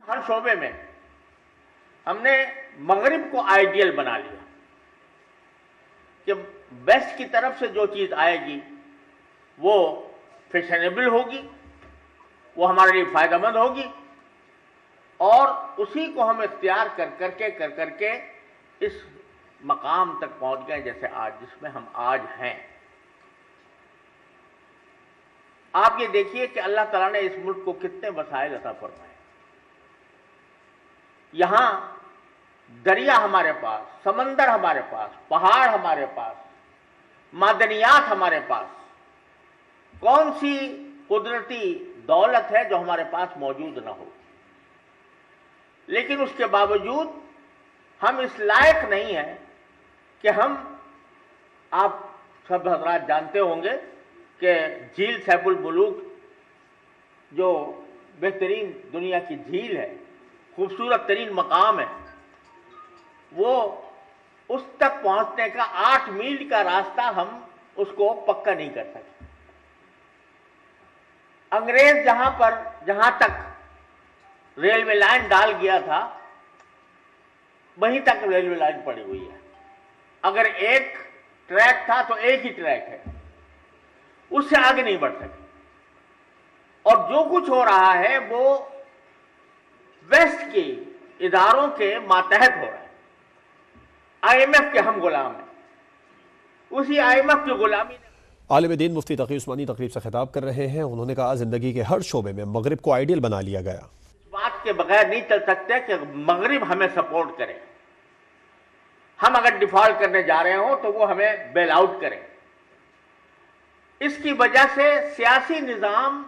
ہر شعبے میں ہم نے مغرب کو آئیڈیل بنا لیا کہ ویسٹ کی طرف سے جو چیز آئے گی وہ فیشنیبل ہوگی، وہ ہمارے لیے فائدہ مند ہوگی، اور اسی کو ہم اختیار کر کے اس مقام تک پہنچ گئے جیسے آج، جس میں ہم آج ہیں۔ آپ یہ دیکھیے کہ اللہ تعالیٰ نے اس ملک کو کتنے وسائل عطا فرمائے۔ یہاں دریا ہمارے پاس، سمندر ہمارے پاس، پہاڑ ہمارے پاس، معدنیات ہمارے پاس، کون سی قدرتی دولت ہے جو ہمارے پاس موجود نہ ہو؟ لیکن اس کے باوجود ہم اس لائق نہیں ہیں کہ آپ سب حضرات جانتے ہوں گے کہ جھیل سیف الملوک جو بہترین دنیا کی جھیل ہے، خوبصورت ترین مقام ہے، وہ اس تک پہنچنے کا 8 میل کا راستہ ہم اس کو پکا نہیں کر سکتے۔ انگریز جہاں تک ریلوے لائن ڈال گیا تھا وہیں تک ریلوے لائن پڑی ہوئی ہے۔ اگر ایک ٹریک تھا تو ایک ہی ٹریک ہے، اس سے آگے نہیں بڑھ سکے۔ اور جو کچھ ہو رہا ہے وہ ویسٹ کے اداروں کے ماتحت ہو رہا ہے۔ آئی ایم ایف کے ہم غلام ہیں، اسی آئی ایم ایف کی غلامی۔ عالم دین مفتی تقی عثمانی تقریب سے خطاب کر رہے ہیں۔ انہوں نے کہا زندگی کے ہر شعبے میں مغرب کو آئیڈیل بنا لیا گیا۔ اس بات کے بغیر نہیں چل سکتے کہ مغرب ہمیں سپورٹ کرے، ہم اگر ڈیفالٹ کرنے جا رہے ہوں تو وہ ہمیں بیل آؤٹ کرے۔ اس کی وجہ سے سیاسی نظام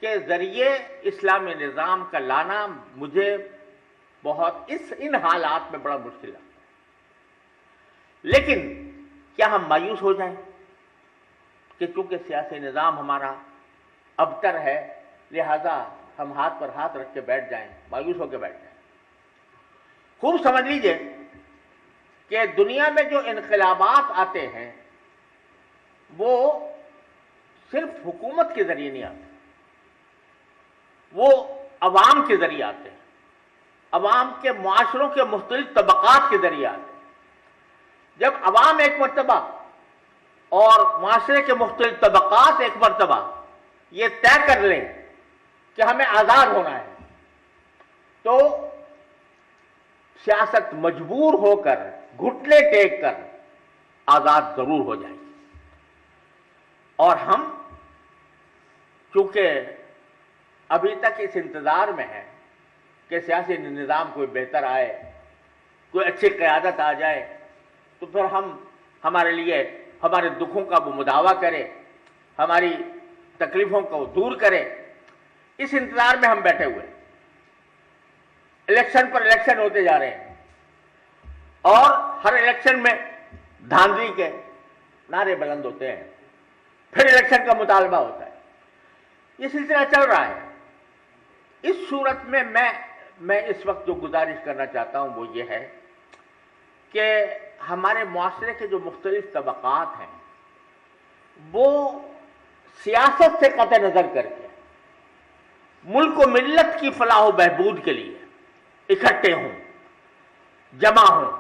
کے ذریعے اسلامی نظام کا لانا مجھے ان حالات میں بڑا مشکل ہے۔ لیکن کیا ہم مایوس ہو جائیں کہ چونکہ سیاسی نظام ہمارا ابتر ہے لہذا ہم ہاتھ پر ہاتھ رکھ کے بیٹھ جائیں، مایوس ہو کے بیٹھ جائیں؟ خوب سمجھ لیجئے کہ دنیا میں جو انقلابات آتے ہیں وہ صرف حکومت کے ذریعے نہیں آتے، وہ عوام کے ذریعے آتے ہیں، عوام کے معاشروں کے مختلف طبقات کے ذریعے آتے ہیں۔ جب عوام ایک مرتبہ اور معاشرے کے مختلف طبقات ایک مرتبہ یہ طے کر لیں کہ ہمیں آزاد ہونا ہے تو سیاست مجبور ہو کر گھٹنے ٹیک کر آزاد ضرور ہو جائے گی۔ اور ہم چونکہ ابھی تک اس انتظار میں ہیں کہ سیاسی نظام کوئی بہتر آئے، کوئی اچھی قیادت آ جائے تو پھر ہمارے لیے ہمارے دکھوں کا وہ مداوع کرے، ہماری تکلیفوں کو دور کرے، اس انتظار میں ہم بیٹھے ہوئے۔ الیکشن پر الیکشن ہوتے جا رہے ہیں اور ہر الیکشن میں دھاندلی کے نعرے بلند ہوتے ہیں، پھر الیکشن کا مطالبہ ہوتا ہے۔ یہ سلسلہ چل رہا ہے۔ اس صورت میں میں اس وقت جو گزارش کرنا چاہتا ہوں وہ یہ ہے کہ ہمارے معاشرے کے جو مختلف طبقات ہیں وہ سیاست سے قطع نظر کر کے ملک و ملت کی فلاح و بہبود کے لیے اکٹھے ہوں، جمع ہوں،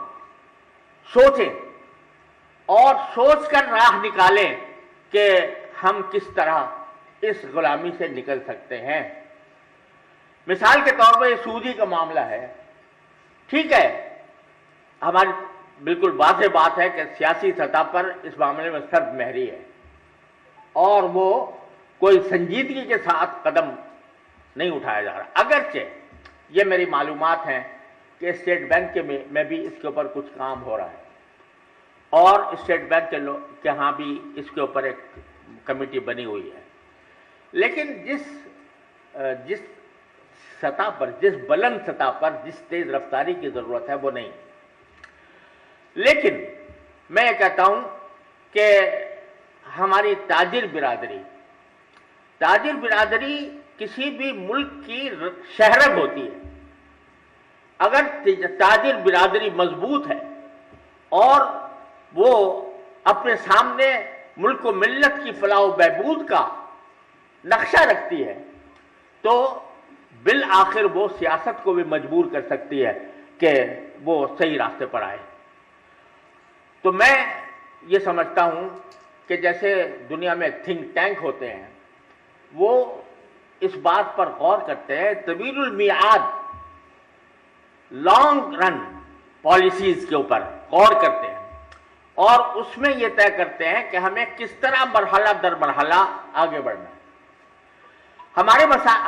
سوچیں اور سوچ کر راہ نکالیں کہ ہم کس طرح اس غلامی سے نکل سکتے ہیں۔ مثال کے طور پر یہ سودی کا معاملہ ہے، ٹھیک ہے، ہماری بالکل واضح بات ہے کہ سیاسی سطح پر اس معاملے میں سرد مہری ہے اور وہ کوئی سنجیدگی کے ساتھ قدم نہیں اٹھایا جا رہا۔ اگرچہ یہ میری معلومات ہیں کہ اسٹیٹ بینک میں بھی اس کے اوپر کچھ کام ہو رہا ہے اور اسٹیٹ بینک کے ہاں بھی اس کے اوپر ایک کمیٹی بنی ہوئی ہے۔ لیکن جس سطح پر، جس بلند سطح پر جس تیز رفتاری کی ضرورت ہے وہ نہیں۔ لیکن میں یہ کہتا ہوں کہ ہماری تاجر برادری کسی بھی ملک کی شہرت ہوتی ہے۔ اگر تاجر برادری مضبوط ہے اور وہ اپنے سامنے ملک و ملت کی فلاح و بہبود کا نقشہ رکھتی ہے تو بالآخر وہ سیاست کو بھی مجبور کر سکتی ہے کہ وہ صحیح راستے پر آئے. تو میں یہ سمجھتا ہوں کہ جیسے دنیا میں تھنک ٹینک ہوتے ہیں وہ اس بات پر غور کرتے ہیں طویل المیعاد لانگ رن پالیسیز کے اوپر غور کرتے ہیں اور اس میں یہ طے کرتے ہیں کہ ہمیں کس طرح مرحلہ در مرحلہ آگے بڑھنا ہے.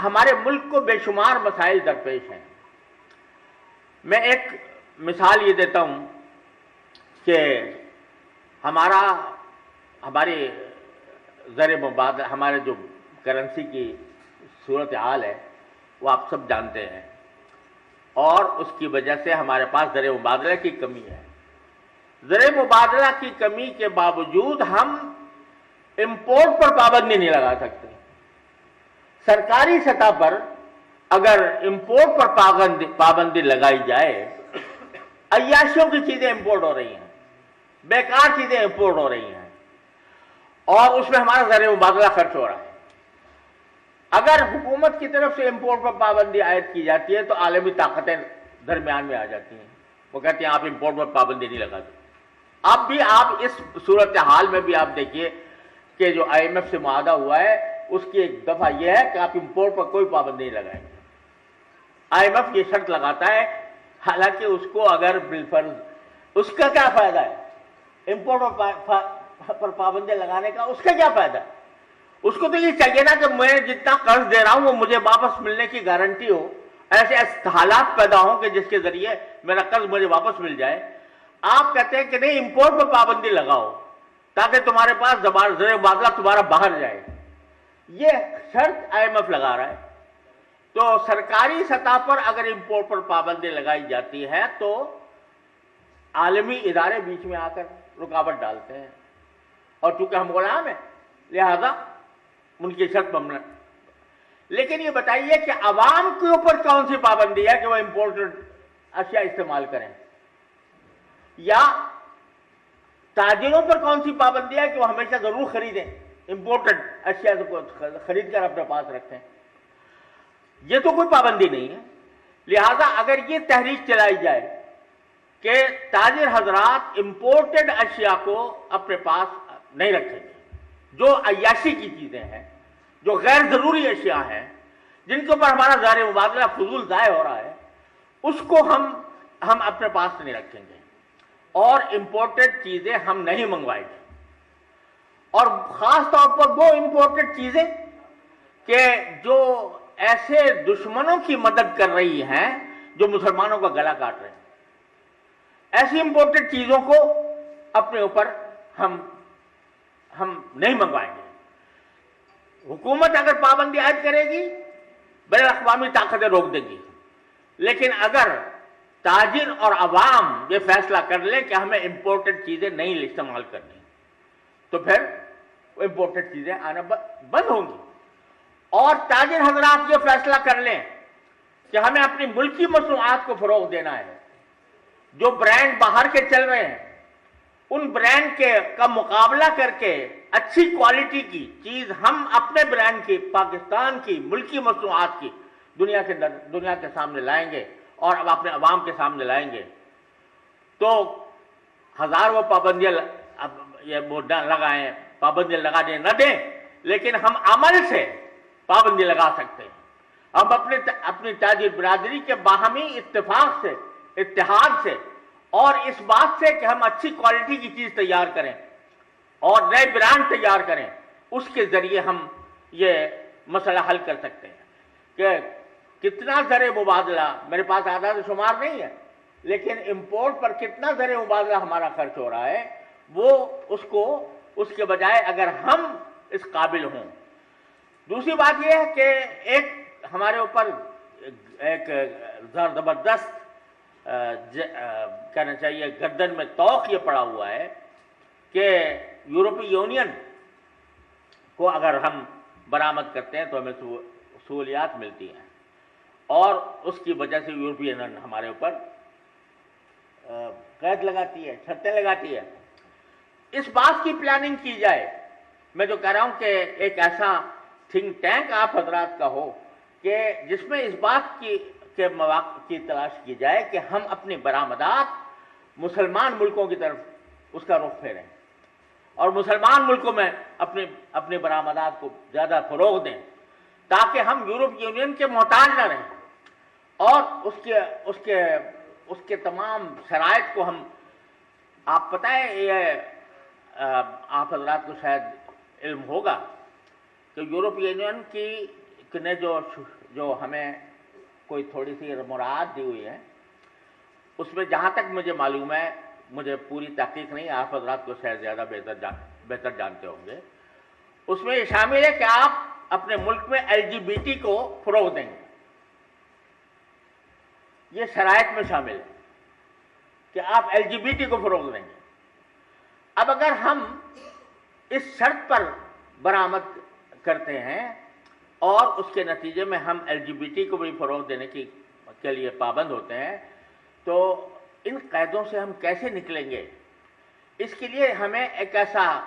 ہمارے ملک کو بے شمار مسائل درپیش ہیں. میں ایک مثال یہ دیتا ہوں کہ ہماری زر مبادلہ ہمارے جو کرنسی کی صورتحال ہے وہ آپ سب جانتے ہیں اور اس کی وجہ سے ہمارے پاس زر مبادلہ کی کمی ہے. زر مبادلہ کی کمی کے باوجود ہم امپورٹ پر پابندی نہیں لگا سکتے. سرکاری سطح پر اگر امپورٹ پر پابندی لگائی جائے عیاشیوں کی چیزیں امپورٹ ہو رہی ہیں, بیکار چیزیں امپورٹ ہو رہی ہیں اور اس میں ہمارا زر مبادلہ خرچ ہو رہا ہے. اگر حکومت کی طرف سے امپورٹ پر پابندی عائد کی جاتی ہے تو عالمی طاقتیں درمیان میں آ جاتی ہیں, وہ کہتے ہیں آپ امپورٹ پر پابندی نہیں لگا سکتے. اب بھی آپ اس صورتحال میں بھی آپ دیکھیے کہ جو آئی ایم ایف سے معاہدہ ہوا ہے اس کی ایک دفعہ یہ ہے کہ آپ امپورٹ پر کوئی پابندی نہیں لگائیں گے. آئی ایم ایف یہ شرط لگاتا ہے, حالانکہ اس کو اگر بالفرض اس کا کیا فائدہ ہے امپورٹ پر پابندی لگانے کا, اس کا کیا فائدہ ہے؟ اس کو تو یہ چاہیے نا کہ میں جتنا قرض دے رہا ہوں وہ مجھے واپس ملنے کی گارنٹی ہو, ایسے حالات پیدا ہوں کہ جس کے ذریعے میرا قرض مجھے واپس مل جائے. آپ کہتے ہیں کہ نہیں امپورٹ پر پابندی لگاؤ تاکہ تمہارے پاس زر مبادلہ تمہارا باہر جائے. یہ شرط آئی ایم ایف لگا رہا ہے. تو سرکاری سطح پر اگر امپورٹ پر پابندی لگائی جاتی ہے تو عالمی ادارے بیچ میں آ کر رکاوٹ ڈالتے ہیں اور چونکہ ہم غلام ہیں لہذا ان کی شرط ممنوع. لیکن یہ بتائیے کہ عوام کے اوپر کون سی پابندی ہے کہ وہ امپورٹڈ اشیاء استعمال کریں, یا تاجروں پر کون سی پابندی ہے کہ وہ ہمیشہ ضرور خریدیں, امپورٹڈ اشیاء کو خرید کر اپنے پاس رکھیں؟ یہ تو کوئی پابندی نہیں ہے. لہذا اگر یہ تحریک چلائی جائے کہ تاجر حضرات امپورٹڈ اشیاء کو اپنے پاس نہیں رکھیں گے, جو عیاشی کی چیزیں ہیں, جو غیر ضروری اشیاء ہیں, جن کے اوپر ہمارا زر مبادلہ فضول ضائع ہو رہا ہے, اس کو ہم اپنے پاس نہیں رکھیں گے اور امپورٹڈ چیزیں ہم نہیں منگوائیں گے. اور خاص طور پر وہ امپورٹڈ چیزیں کہ جو ایسے دشمنوں کی مدد کر رہی ہیں جو مسلمانوں کا گلا کاٹ رہے ہیں, ایسی امپورٹڈ چیزوں کو اپنے اوپر ہم نہیں منگوائیں گے. حکومت اگر پابندی عائد کرے گی بین الاقوامی طاقتیں روک دیں گی, لیکن اگر تاجر اور عوام یہ فیصلہ کر لیں کہ ہمیں امپورٹڈ چیزیں نہیں استعمال کرنی تو پھر وہ امپورٹڈ چیزیں آنا بند ہوں گی. اور تاجر حضرات یہ فیصلہ کر لیں کہ ہمیں اپنی ملکی مصنوعات کو فروغ دینا ہے, جو برانڈ باہر کے چل رہے ہیں ان برانڈ کا مقابلہ کر کے اچھی کوالٹی کی چیز ہم اپنے برانڈ کی, پاکستان کی ملکی مصنوعات کی دنیا کے سامنے لائیں گے اور اب اپنے عوام کے سامنے لائیں گے. تو ہزار وہ پابندیاں لگائیں, پابندیاں لگا دیں نہ دیں, لیکن ہم عمل سے پابندی لگا سکتے ہیں. ہم اپنی تاجر برادری کے باہمی اتفاق سے, اتحاد سے اور اس بات سے کہ ہم اچھی کوالٹی کی چیز تیار کریں اور نئے برانڈ تیار کریں, اس کے ذریعے ہم یہ مسئلہ حل کر سکتے ہیں. کہ کتنا زر مبادلہ, میرے پاس اعداد و شمار نہیں ہے, لیکن امپورٹ پر کتنا زر مبادلہ ہمارا خرچ ہو رہا ہے, وہ اس کے بجائے اگر ہم اس قابل ہوں. دوسری بات یہ ہے کہ ایک ہمارے اوپر ایک زبردست کہنا چاہیے گردن میں توق یہ پڑا ہوا ہے کہ یورپی یونین کو اگر ہم برآمد کرتے ہیں تو ہمیں سہولیات ملتی ہیں اور اس کی وجہ سے یورپی یونین ہمارے اوپر قید لگاتی ہے, شرطیں لگاتی ہے. اس بات کی پلاننگ کی جائے, میں جو کہہ رہا ہوں کہ ایک ایسا تھنک ٹینک آپ حضرات کا ہو کہ جس میں اس بات کے مواقع کی تلاش کی جائے کہ ہم اپنی برآمدات مسلمان ملکوں کی طرف اس کا رخ پھیریں اور مسلمان ملکوں میں اپنی برآمدات کو زیادہ فروغ دیں تاکہ ہم یورپ یونین کے محتاج نہ رہیں اور اس کے تمام شرائط کو ہم آپ پتہ ہے یہ آپ حضرات کو شاید علم ہوگا کہ یورپ یونین کی نے جو ہمیں کوئی تھوڑی سی مراعات دی ہوئی ہے اس میں جہاں تک مجھے معلوم ہے مجھے پوری تحقیق نہیں آپ حضرات کو شاید زیادہ بہتر جانتے ہوں گے اس میں یہ شامل ہے کہ آپ اپنے ملک میں LGBT کو فروغ دیں گے یہ شرائط میں شامل ہے کہ آپ LGBT کو فروغ دیں گے اب اگر ہم اس شرط پر برآمد کرتے ہیں اور اس کے نتیجے میں ہم LGBT کو بھی فروغ دینے کے لیے پابند ہوتے ہیں تو ان قیدوں سے ہم کیسے نکلیں گے اس کے لیے ہمیں ایک ایسا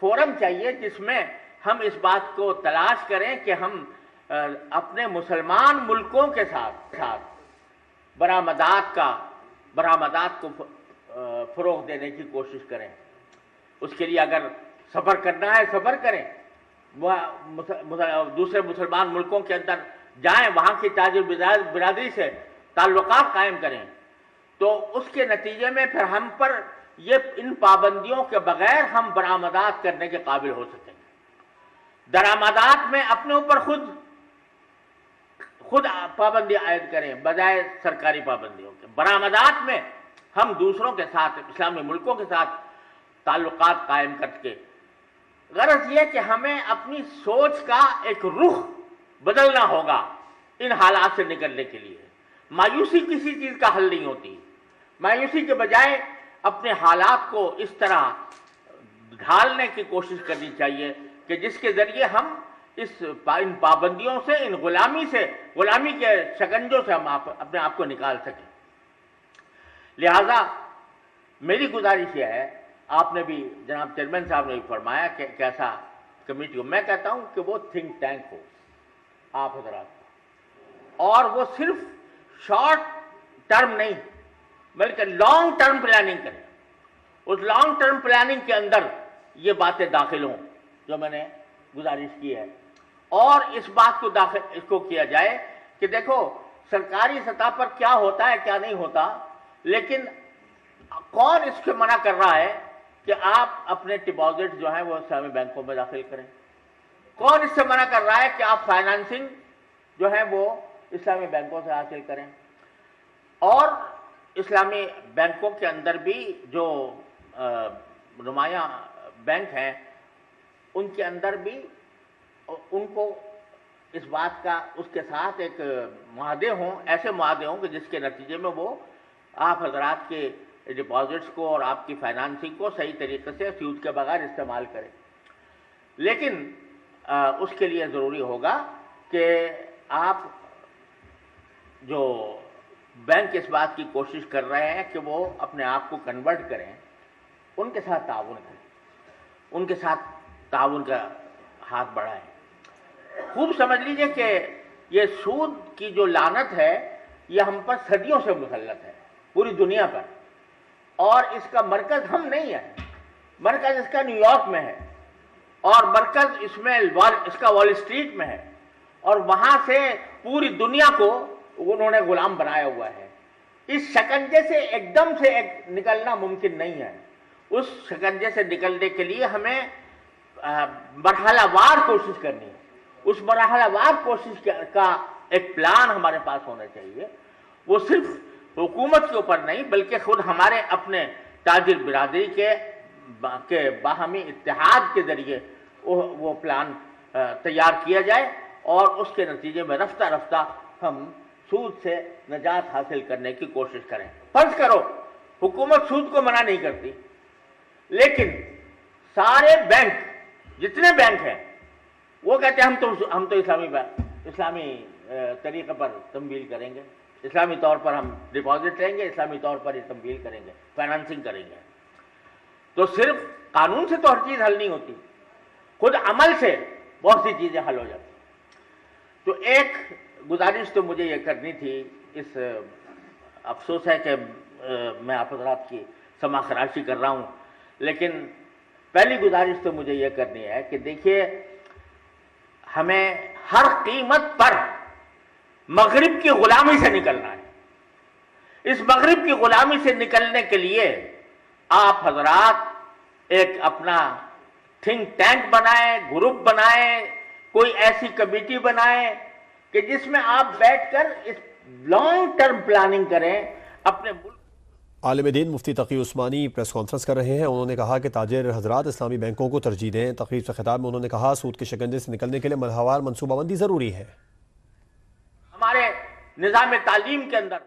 فورم چاہیے جس میں ہم اس بات کو تلاش کریں کہ ہم اپنے مسلمان ملکوں کے ساتھ برآمدات کو فروغ دینے کی کوشش کریں اس کے لیے اگر سفر کرنا ہے سفر کریں دوسرے مسلمان ملکوں کے اندر جائیں وہاں کی تاجر برادری سے تعلقات قائم کریں تو اس کے نتیجے میں پھر ہم پر ان پابندیوں کے بغیر ہم برآمدات کرنے کے قابل ہو سکیں گے درآمدات میں اپنے اوپر خود پابندی عائد کریں بجائے سرکاری پابندیوں کے برآمدات میں ہم دوسروں کے ساتھ اسلامی ملکوں کے ساتھ تعلقات قائم کر کے غرض یہ کہ ہمیں اپنی سوچ کا ایک رخ بدلنا ہوگا ان حالات سے نکلنے کے لیے مایوسی کسی چیز کا حل نہیں ہوتی مایوسی کے بجائے اپنے حالات کو اس طرح ڈھالنے کی کوشش کرنی چاہیے کہ جس کے ذریعے ہم ان پابندیوں سے ان غلامی کے شکنجوں سے ہم اپنے آپ کو نکال سکیں لہذا میری گزارش یہ ہے آپ نے بھی جناب چیئرمین صاحب نے بھی فرمایا کہ کیسا کمیٹی ہو میں کہتا ہوں کہ وہ تھنک ٹینک ہو آپ حضرات اور وہ صرف شارٹ ٹرم نہیں بلکہ لانگ ٹرم پلاننگ کریں اس لانگ ٹرم پلاننگ کے اندر یہ باتیں داخل ہوں جو میں نے گزارش کی ہے اور اس بات کو کیا جائے کہ دیکھو سرکاری سطح پر کیا ہوتا ہے کیا نہیں ہوتا لیکن کون اس کے منع کر رہا ہے کہ آپ اپنے ڈپازٹ جو ہیں وہ اسلامی بینکوں میں داخل کریں کون اس سے منع کر رہا ہے کہ آپ فائنانسنگ جو ہے وہ اسلامی بینکوں سے حاصل کریں اور اسلامی بینکوں کے اندر بھی جو نمایاں بینک ہیں ان کے اندر بھی ان کو اس بات کا اس کے ساتھ ایک معاہدے ہوں ایسے معاہدے ہوں کہ جس کے نتیجے میں وہ آپ حضرات کے ڈپازٹس کو اور آپ کی فائنانسنگ کو صحیح طریقے سے سود کے بغیر استعمال کریں لیکن اس کے لیے ضروری ہوگا کہ آپ جو بینک اس بات کی کوشش کر رہے ہیں کہ وہ اپنے آپ کو کنورٹ کریں ان کے ساتھ تعاون کریں ان کے ساتھ تعاون کا ہاتھ بڑھائیں خوب سمجھ لیجئے کہ یہ سود کی جو لعنت ہے یہ ہم پر صدیوں سے مسلط ہے پوری دنیا پر اور اس کا مرکز ہم نہیں ہے مرکز اس کا نیو یارک میں ہے اور مرکز اس کا وال اسٹریٹ میں ہے اور وہاں سے پوری دنیا کو انہوں نے غلام بنایا ہوا ہے اس شکنجے سے ایک دم سے نکلنا ممکن نہیں ہے اس شکنجے سے نکلنے کے لیے ہمیں مرحلہ وار کوشش کرنی ہے اس مرحلہ وار کوشش کا ایک پلان ہمارے پاس ہونا چاہیے وہ صرف حکومت کے اوپر نہیں بلکہ خود ہمارے اپنے تاجر برادری کے باہمی اتحاد کے ذریعے وہ پلان تیار کیا جائے اور اس کے نتیجے میں رفتہ رفتہ ہم سود سے نجات حاصل کرنے کی کوشش کریں فرض کرو حکومت سود کو منع نہیں کرتی لیکن سارے بینک جتنے بینک ہیں وہ کہتے ہیں ہم تو اسلامی طریقے پر تمویل کریں گے اسلامی طور پر ہم ڈپازٹ لیں گے اسلامی طور پر یہ تمویل کریں گے فائنانسنگ کریں گے تو صرف قانون سے تو ہر چیز حل نہیں ہوتی خود عمل سے بہت سی چیزیں حل ہو جاتی تو ایک گزارش تو مجھے یہ کرنی تھی، اس افسوس ہے کہ میں آپ حضرات کی سمع خراشی کر رہا ہوں، لیکن پہلی گزارش تو مجھے یہ کرنی ہے کہ دیکھیے ہمیں ہر قیمت پر مغرب کی غلامی سے نکلنا ہے۔ اس مغرب کی غلامی سے نکلنے کے لیے آپ حضرات ایک اپنا تھنک ٹینک بنائیں، گروپ بنائیں، کوئی ایسی کمیٹی بنائیں کہ جس میں آپ بیٹھ کر اس لانگ ٹرم پلاننگ کریں اپنے ملک۔ عالم دین مفتی تقی عثمانی پریس کانفرنس کر رہے ہیں۔ انہوں نے کہا کہ تاجر حضرات اسلامی بینکوں کو ترجیح دیں۔ تقریب سے خطاب میں انہوں نے کہا سود کے شکنجے سے نکلنے کے لیے مرحلہ وار منصوبہ بندی ضروری ہے۔ ہمارے نظام تعلیم کے اندر